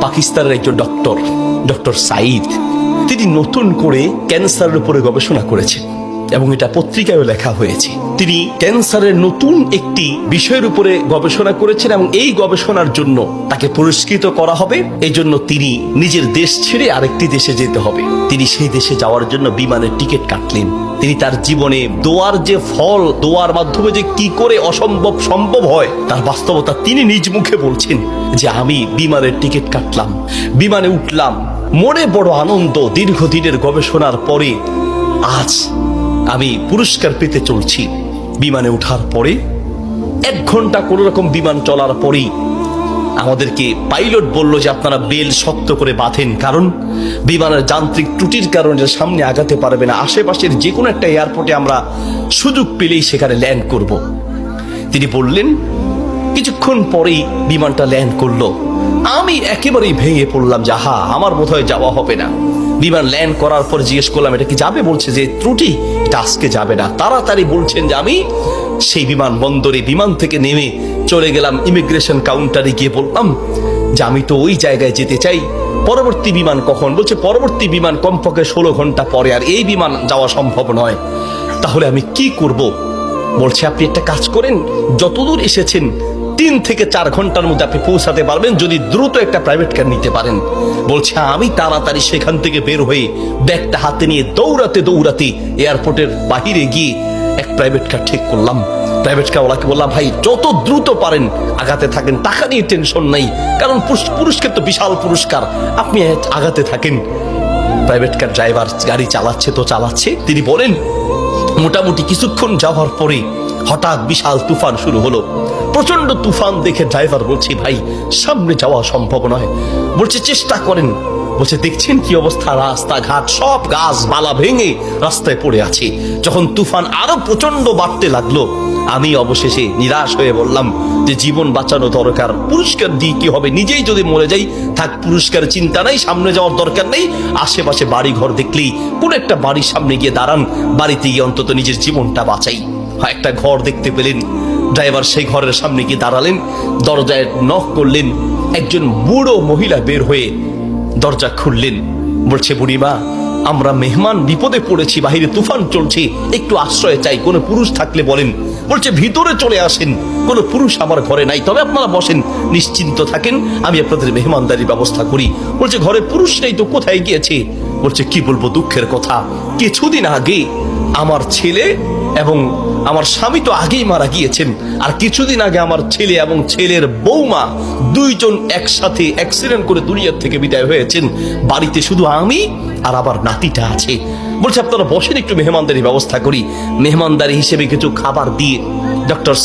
পাকিস্তানের একজন ডক্টর সাইদ, তিনি নতুন করে ক্যান্সারের উপরে গবেষণা করেছেন এবং এটা পত্রিকায় লেখা হয়েছে। তিনি ক্যান্সারের নতুন একটি বিষয়ের উপরে গবেষণা করেছেন এবং এই গবেষণার জন্য তাকে পুরস্কৃত করা হবে। এই জন্য তিনি নিজের দেশ ছেড়ে আরেকটি দেশে যেতে হবে। তিনি সেই দেশে যাওয়ার জন্য বিমানের টিকিট কাটলেন। তিনি তার জীবনে দোয়ার যে ফল, দোয়ার মাধ্যমে যে কি করে অসম্ভব সম্ভব হয় তার বাস্তবতা তিনি নিজ মুখে বলছেন যে আমি বিমানের টিকিট কাটলাম, বিমানে উঠলাম, মনে বড় আনন্দ। দীর্ঘদিনের গবেষণার পরে আজ আমি পুরস্কার পেতে চলছি। বিমানে ওঠার পরে 1 ঘন্টা কোন রকম বিমান চলার পরেই আমাদেরকে পাইলট বলল যে আপনারা বেল শক্ত করে বাঁধেন, কারণ বিমানের যান্ত্রিক ত্রুটির কারণে সামনে আগাতে পারবে না। আশেপাশের যে কোনো একটা এয়ারপোর্টে আমরা সুযোগ পেলেই সেখানে ল্যান্ড করব। তিনি বললেন। কিছুক্ষণ পরেই বিমানটা ল্যান্ড করলো। আমি একেবারেই ভেঙে পড়লাম যে আমার বোধহয় যাওয়া হবে না। বিমান ল্যান্ড করার পর জিজ্ঞেস করলাম এটা কি যাবে? বলছে যে ত্রুটি, এটা আজকে যাবে না। তাড়াতাড়ি বলছেন যে আমি সেই বিমান বন্দরে বিমান থেকে নেমে চলে গেলাম ইমিগ্রেশন কাউন্টারে, গিয়ে বললাম যে আমি তো ওই জায়গায় যেতে চাই। পরবর্তী বিমান কখন? বলছে পরবর্তী বিমান কমপক্ষে 16 ঘন্টা পরে, আর এই বিমান যাওয়া সম্ভব নয়। তাহলে আমি কি করব? বলছে আপনি একটা কাজ করেন, যতদূর এসেছেন 3 থেকে 4 ঘন্টার মধ্যে আপনি পৌঁছাতে পারবেন যদি দ্রুত একটা প্রাইভেট কার নিতে পারেন। বলছে আমি তাড়াতাড়ি সেখান থেকে বের হয়ে ব্যাগটা হাতে নিয়ে দৌড়াতে দৌড়াতে এয়ারপোর্টের বাহিরে গিয়ে এক প্রাইভেট কার ঠিক করলাম। প্রাইভেট কার ওলাকে বললাম ভাই যত দ্রুত পারেন আগাতে থাকেন, টাকা নিয়ে টেনশন নাই, কারণ পুরস্কার তো বিশাল পুরস্কার, আপনি আগাতে থাকেন। প্রাইভেট কার ড্রাইভার গাড়ি চালাচ্ছে। তিনি বলেন মোটামুটি কিছুক্ষণ যাওয়ার পরে হঠাৎ বিশাল তুফান শুরু হলো। প্রচন্ড তুফান দেখে ড্রাইভার বলছে ভাই সামনে যাওয়া সম্ভব নয়। বলছে চেষ্টা করেন। বলছে দেখছেন কি অবস্থা, রাস্তাঘাট সব গাছপালা ভেঙে রাস্তায় পড়ে আছে। যখন তুফান আরো প্রচন্ড বাড়তে লাগলো আমি অবশেষে নিরাশ হয়ে বললাম যে জীবন বাঁচানো দরকার, পুরস্কার দিয়ে কি হবে, নিজেই যদি মরে যাই থাক, পুরস্কার চিন্তা নাই, সামনে যাওয়ার দরকার নেই। আশেপাশে বাড়ি ঘর দেখলেই কোন একটা বাড়ির সামনে গিয়ে দাঁড়ান, বাড়িতে গিয়ে অন্তত নিজের জীবনটা বাঁচাই। একটা ঘর দেখতে পেলেন, ড্রাইভার সেই ঘরের সামনে গিয়ে দাঁড়ালেন, দরজায় নক করলেন। একজন বুড়ো মহিলা বের হয়ে দরজা খুললেন। বলছে বুড়িমা আমরা মেহমান বিপদে পড়েছি, বাহিরে তুফান চলছে, একটু আশ্রয় চাই, কোনো পুরুষ থাকলে বলেন। বলছে ভিতরে চলে আসেন, কোনো পুরুষ আমার ঘরে নাই, তবে আপনারা বসেন, নিশ্চিন্ত থাকেন, আমি আপনাদের মেহমানদারির ব্যবস্থা করি। বলছে ঘরে পুরুষ নেই তো, কোথায় গিয়েছে? বলছে কি বলবো দুঃখের কথা, কিছুদিন আগে আমার ছেলে এবং আমার স্বামী তো আগেই মারা গিয়েছেন, আর কিছুদিন আগে আমার ছেলে এবং ছেলের বৌমা দুইজন একসাথে অ্যাক্সিডেন্ট করে দুনিয়ার থেকে বিদায় হয়েছেন। বাড়িতে শুধু আমি আর আবার নাতিটা আছে। বলছে আপনারা বসেন, একটু মেহমানদারি ব্যবস্থা করি। মেহমানদারি হিসেবে কিছু খাবার দিয়ে ডক্টর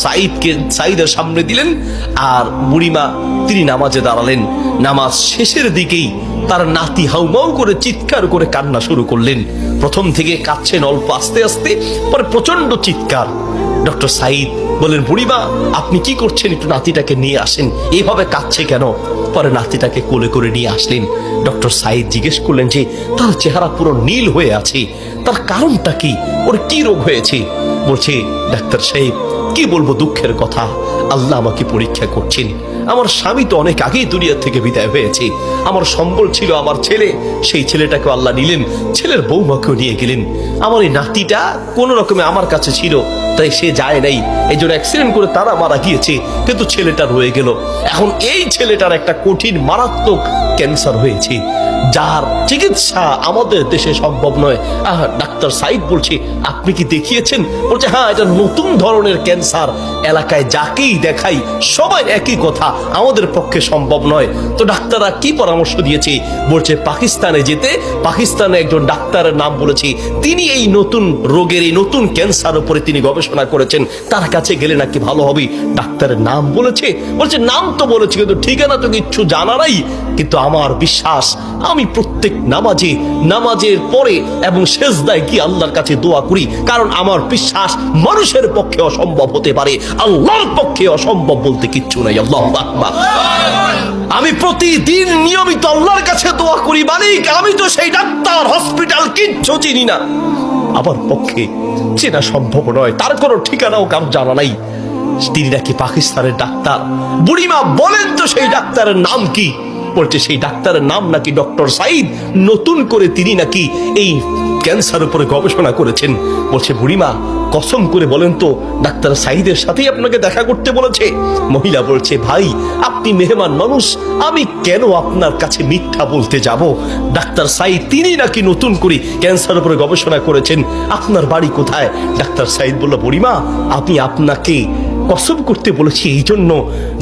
সাইদের সামনে দিলেন, আর বুড়িমা তিনি নামাজে দাঁড়ালেন। নামাজ শেষের দিকেই তার নাতি হাউমাউ করে চিৎকার করে কান্না শুরু করলেন। প্রথম থেকে কাঁদছেন অল্প আস্তে আস্তে, পরে প্রচন্ড চিৎকার। ডক্টর সাইদ বলেন বুড়িমা আপনি কি করছেন, একটু নাতিটাকে নিয়ে আসেন, এইভাবে কাঁদছে কেন? পরে নাতিটাকে কোলে করে নিয়ে আসলেন। ডক্টর সাইদ জিজ্ঞেস করলেন যে তার চেহারা পুরো নীল হয়ে আছে, তার কারণটা কি, ওর কি রোগ হয়েছে? বলছে ডাক্তার সাহেব কি বলবো দুঃখের কথা, আল্লাহ আমাকে পরীক্ষা করছেন। আমার স্বামী তো অনেক আগেই দুনিয়া থেকে বিদায় হয়েছে, আমার সম্বল ছিল আমার ছেলে, সেই ছেলেটাকে আল্লাহ নিলেন, ছেলের বৌমাকেও নিয়ে গেলেন। আমার এই নাতিটা কোন রকমে আমার কাছে ছিল, তাই সে যায় নাই, এই জন্য অ্যাক্সিডেন্ট করে তারা মারা গিয়েছে, কিন্তু ছেলেটা রয়ে গেল। এখন এই ছেলেটার একটা কঠিন মারাত্মক ক্যান্সার হয়েছে, যার চিকিৎসা আমাদের দেশে সম্ভব নয়। ডাক্তার সাইদ বলছে আপনি কি দেখিয়েছেন? বলছে হ্যাঁ, এটা নতুন ধরনের ক্যান্সার, এলাকায় যাকেই দেখাই সবাই একই কথা, আমাদের পক্ষে সম্ভব নয়। তো ডাক্তাররা কি পরামর্শ দিয়েছে? বলছে পাকিস্তানে যেতে। পাকিস্তানে একজন ডাক্তারের নাম বলেছে, তিনি এই নতুন রোগের, এই নতুন ক্যান্সার উপরে তিনি গবেষণা করেছেন, তার কাছে গেলে নাকি ভালো হবে। ডাক্তারের নাম বলেছে। বলছে নাম তো বলেছে, কিন্তু ঠিকানা তো কিচ্ছু জানা নাই। কিন্তু আমার বিশ্বাস, আমি প্রত্যেক নামাজের পরে এবং সেজদায় কি আল্লাহর কাছে দোয়া করি, কারণ আমার বিশ্বাস মানুষের পক্ষে অসম্ভব হতে পারে, আল্লাহর পক্ষে অসম্ভব বলতে কিচ্ছু নাই। আল্লাহু আকবার। আমি প্রতিদিন নিয়মিত আল্লাহর কাছে দোয়া করি, মালিক আমি তো সেই ডাক্তার হসপিটাল কিচ্ছু চিনি না, আমার পক্ষে চেনা সম্ভব নয়, তার কোনো ঠিকানাও কারো জানা নাই। তিনি নাকি পাকিস্তানের ডাক্তার। বুড়িমা বলেন তো সেই ডাক্তারের নাম কি? বলছে সেই ডাক্তারের নাম নাকি ডক্টর সাইদ, নতুন করে তিনি নাকি এই ক্যান্সার উপরে গবেষণা করেছেন। বলছে বুড়িমা কসম করে বলেন তো ডাক্তার সাইদের সাথেই আপনাকে দেখা করতে বলেছে? মহিলা বলছে ভাই আপনি মেহমান মানুষ, আমি কেন আপনার কাছে মিথ্যা বলতে যাব? ডাক্তার সাইদ তিনি নাকি নতুন করে ক্যান্সার উপরে গবেষণা করেছেন, আপনার বাড়ি কোথায়? ডাক্তার সাইদ বলল বুড়িমা আমি আপনাকে কসম করতে বলেছি এই জন্য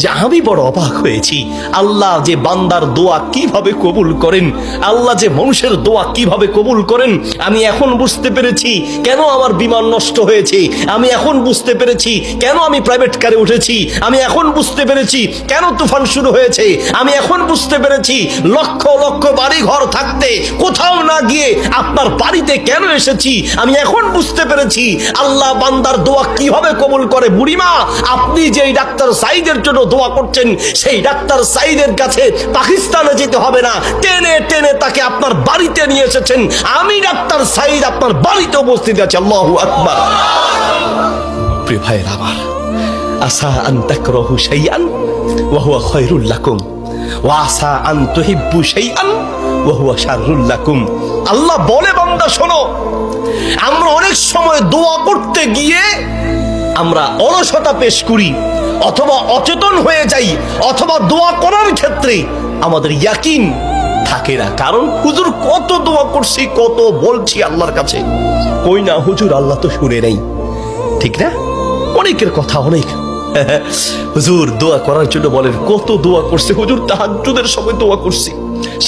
যে আমি বড় অবাক হয়েছি, আল্লাহ যে বান্দার দোয়া কিভাবে কবুল করেন, আল্লাহ যে মানুষের দোয়া কিভাবে কবুল করেন, আমি এখন বুঝতে পেরেছি কেন আমার বিমান নষ্ট হয়েছে, আমি এখন বুঝতে পেরেছি কেন আমি প্রাইভেট কারে উঠেছি, আমি এখন বুঝতে পেরেছি কেন তুফান শুরু হয়েছে, আমি এখন বুঝতে পেরেছি লক্ষ লক্ষ বাড়ি ঘর থাকতে কোথাও না গিয়ে আপনার বাড়িতে কেন এসেছি, আমি এখন বুঝতে পেরেছি আল্লাহ বান্দার দোয়া কিভাবে কবুল করে। বুড়িমা আপনি যেই ডাক্তার সাইদের জন্য দোয়া করছেন সেই ডাক্তার সাইদের কাছে পাকিস্তানে যেতে হবে না, টেনে টেনে তাকে আপনার বাড়িতে নিয়ে এসেছেন, আমি ডাক্তার সাইদ আপনার বাড়িতে উপস্থিত আছি। আল্লাহু আকবার। প্রিয় ভাইয়ের আমার, আসা আন তাকরাহু শাইআন ওয়া হুয়া খায়রুল লাকুম ওয়া আসা আন তুহিব্বু শাইআন ওয়া হুয়া শাররুল লাকুম। আল্লাহ বলে বান্দা শোনো, আমরা অনেক সময় দোয়া করতে গিয়ে আমরা অলসতা পেশ করি, অথবা অচেতন হয়ে যাই, অথবা দোয়া করার ক্ষেত্রে আমাদের ইয়াকিন থাকে না। কারণ হুজুর কত দোয়া করছি, কত বলছি আল্লাহর কাছে, কই না হুজুর আল্লাহ তো শুনে নেই, ঠিক না? অনেকের কথা অনেক হুজুর দোয়া করার জন্য বলেন, কত দোয়া করছে হুজুর, তাহাজ্জুদের সময় দোয়া করছি,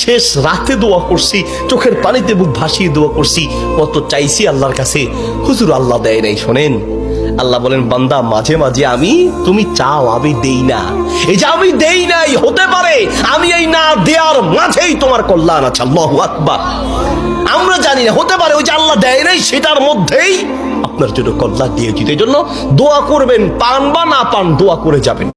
শেষ রাতে দোয়া করছি, চোখের পানিতে মুখ ভাসিয়ে দোয়া করছি, কত চাইছি আল্লাহর কাছে, হুজুর আল্লাহ দেয় নাই। শোনেন আল্লাহ বলেন বান্দা মাঝে মাঝে আমি তুমি চাও আমি দেই না, এই যে আমি দেই নাই হতে পারে আমি এই না দেওয়ার মাঝেই তোমার কল্যাণ আছে। আল্লাহু আকবার। আমরা জানি না, হতে পারে ওই যে আল্লাহ দেয় নাই সেটার মধ্যেই আপনার জন্য কল্যাণ দিয়েছি। এই জন্য দোয়া করবেন, পান বা না পান দোয়া করে যাবেন।